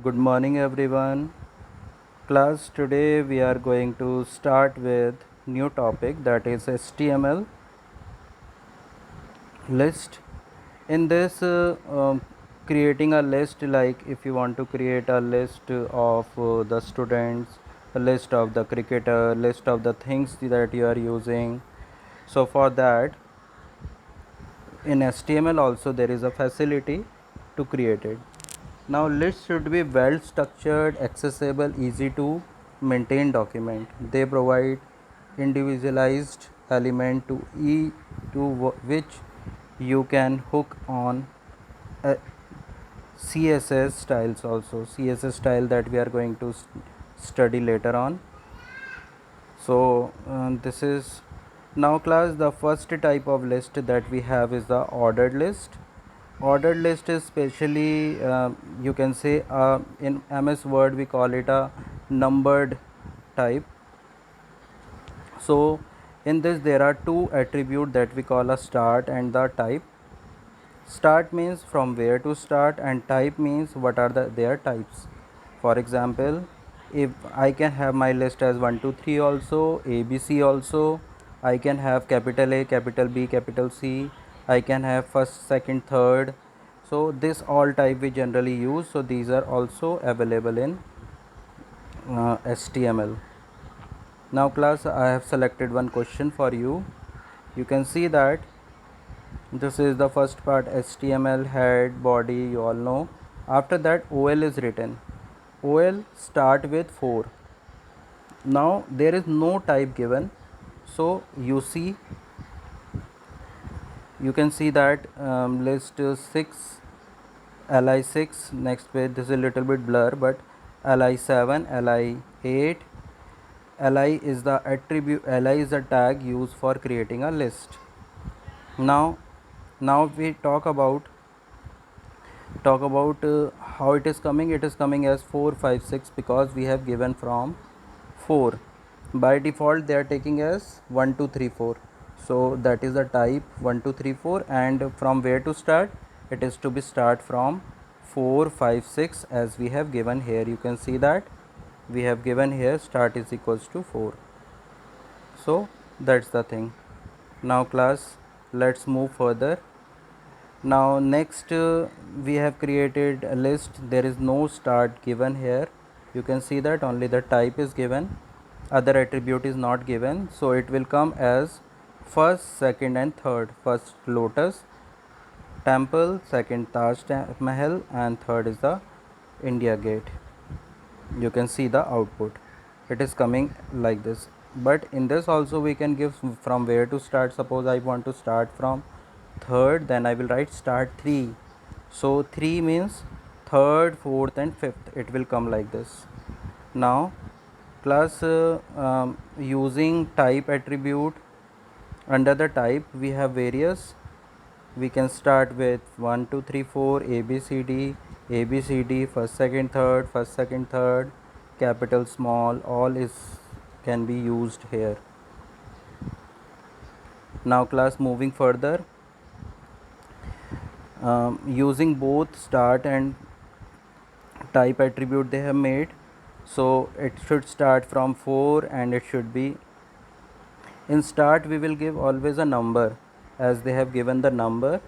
Good morning everyone. Class, today we are going to start with new topic, that is HTML list. In this creating a list, like if you want to create a list of the students, a list of the cricketer, list of the things that you are using. So for that, in HTML also there is a facility to create it. Now lists should be well structured, accessible, easy to maintain document. They provide individualized element which you can hook on CSS styles also. CSS style that we are going to study later on. So this is now class, the first type of list that we have is the ordered list. Ordered list is specially you can say in MS Word we call it a numbered type. So in this there are two attributes that we call a start and the type. Start means from where to start and type means what are their types. For example, if I can have my list as 1 2 3 also, ABC also, I can have capital A, capital B, capital C, I can have first, second, third. So this all type we generally use, so these are also available in HTML. Now class, I have selected one question for you. You can see that this is the first part, HTML, head, body, you all know. After that OL is written. OL start with 4. Now there is no type given. So you can see that list 6, li6, next page, this is a little bit blur, but li7, li8, li is the attribute, li is a tag used for creating a list. Now we talk about how it is coming. It is coming as 4 5 6 because we have given from 4. By default they are taking as 1 2 3 4. So that is the type 1 2 3 4, and from where to start, it is to be start from 4 5 6 as we have given here. You can see that we have given here start is equals to 4. So that's the thing. Now class, let's move further. Now next we have created a list. There is no start given here. You can see that only the type is given, other attribute is not given. So it will come as first, second and third. First Lotus Temple, second Taj Mahal, and third is the India Gate. You can see the output, it is coming like this. But in this also we can give from where to start. Suppose I want to start from third, then I will write start 3. So 3 means third, fourth and fifth, it will come like this. Now class, using type attribute, under the type we have various. We can start with 1 2 3 4 ABCD, first second third, first second third, capital small, all is can be used here. Now class, moving further, using both start and type attribute they have made. So it should start from 4 and it should be in start we will give always a number, as they have given the number.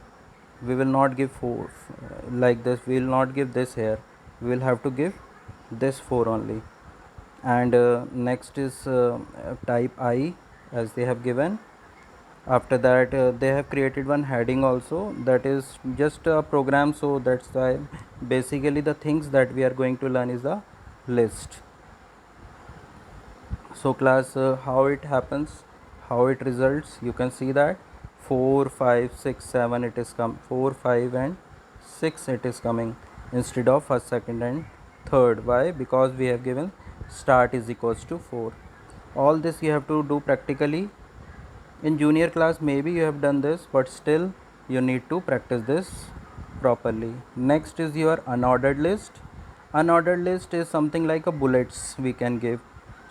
We will not give 4 like this, we will not give this here, we will have to give this 4 only. And next is type I, as they have given. After that they have created one heading also, that is just a program. So that's why basically the things that we are going to learn is the list. So class, how it happens, how it results, you can see that 4 5 6 7 it is come, 4 5 and 6 it is coming instead of first, second and third. Why? Because we have given start is equals to 4. All this you have to do practically. In junior class maybe you have done this, but still you need to practice this properly. Next is your unordered list. Unordered list is something like a bullets we can give.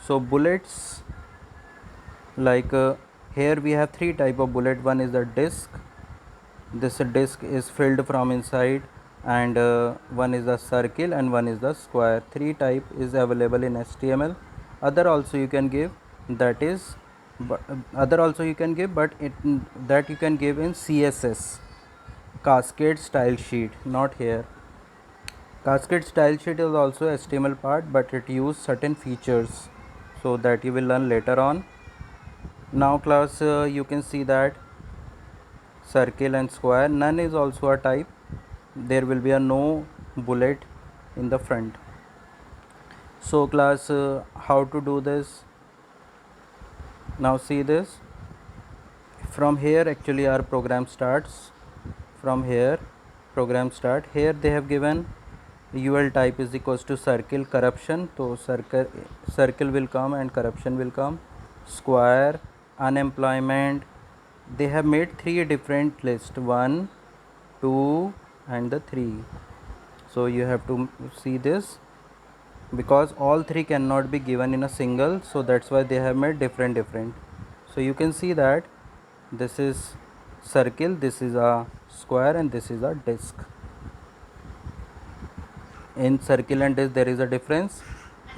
So bullets, like here we have three type of bullet. One is the disk. This disk is filled from inside. and one is the circle and one is the square. Three type is available in HTML. Other also you can give, that is, but other also you can give, but it that you can give in CSS, cascade style sheet, not here. Cascade style sheet is also HTML part, but it use certain features, so that you will learn later on. Now class, you can see that circle and square, none is also a type. There will be a no bullet in the front. So class, how to do this? Now see this. From here actually our program starts. From here program start. Here they have given UL type is equals to circle corruption. So circle will come and corruption will come. Square, unemployment. They have made three different lists, 1, 2 and the 3. So you have to see this, because all three cannot be given in a single, so that's why they have made different. So you can see that this is circle, this is a square, and this is a disc. In circle and disc there is a difference.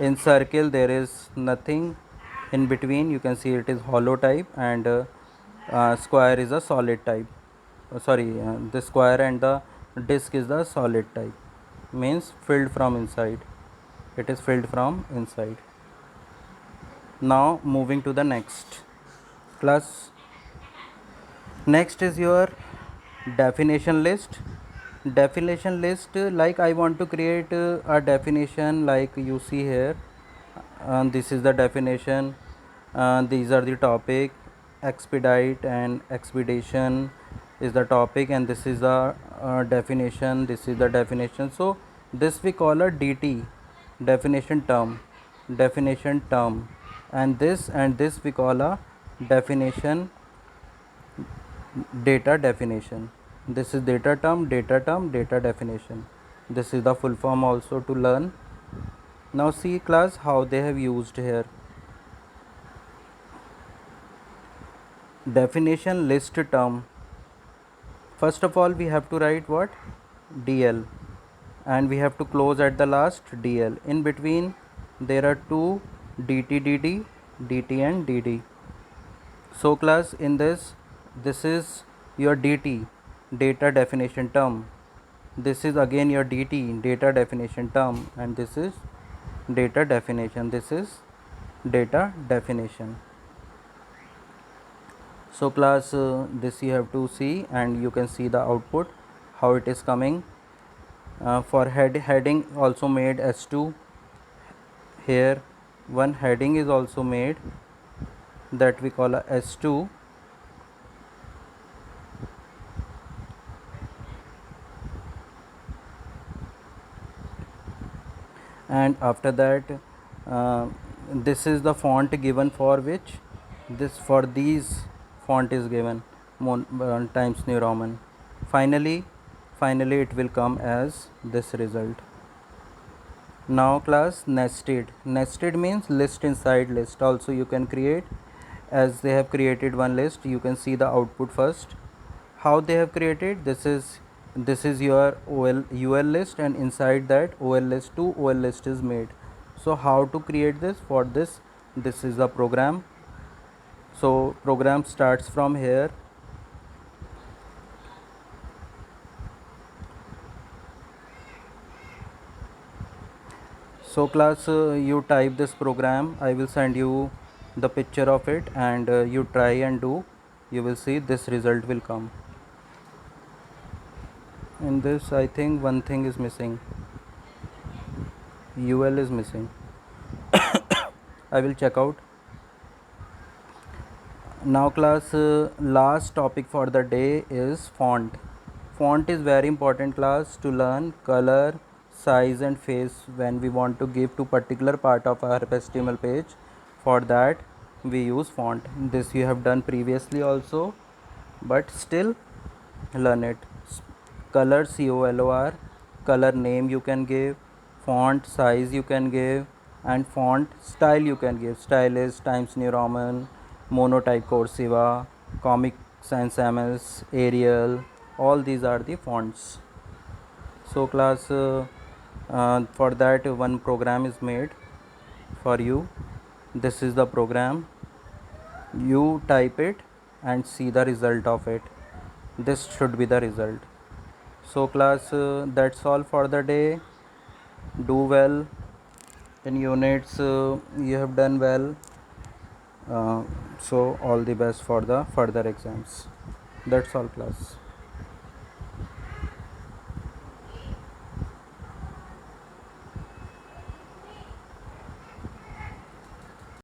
In circle there is nothing in between, you can see it is hollow type, and square is a solid type. The square and the disc is the solid type, means filled from inside. It is filled from inside. Now moving to the next class. Next is your definition list. Definition list, like I want to create a definition like you see here. This is the definition. These are the topic. Expedite and expedition is the topic, and this is the definition. This is the definition. So this we call a DT, definition term, and this we call a definition, data definition. This is data term, data definition. This is the full form also to learn. Now see class how they have used here. Definition list term. First of all we have to write what? DL, and we have to close at the last DL. In between there are two DT, DT and DD. So class, in this is your DT, data definition term. This is again your DT, data definition term, and this is data definition. This is data definition. So class, this you have to see, and you can see the output how it is coming. For heading also made S2. Here one heading is also made, that we call a S2. And after that, this is the font given for which this, for these font is given Times New Roman. Finally it will come as this result. Now class, nested means list inside list. Also you can create, as they have created one list. You can see the output first, how they have created. This is your UL list, and inside that OL list, two OL list is made. So how to create this? For this is the program. So program starts from here. So class, you type this program. I will send you the picture of it, and you try and do. You will see this result will come. In this I think one thing is missing. UL is missing. I will check out. Now class, last topic for the day is font. Font is very important class to learn color, size and face when we want to give to particular part of our HTML page. For that we use font. This you have done previously also, but still learn it. Color, COLOR, color name you can give, font size you can give, and font style you can give. Style is Times New Roman, Monotype Cursiva, Comic Sans MS, Arial. All these are the fonts. So class, for that one program is made for you. This is the program. You type it and see the result of it. This should be the result. So class, that's all for the day. Do well in units. You have done well. So all the best for the further exams. That's all class.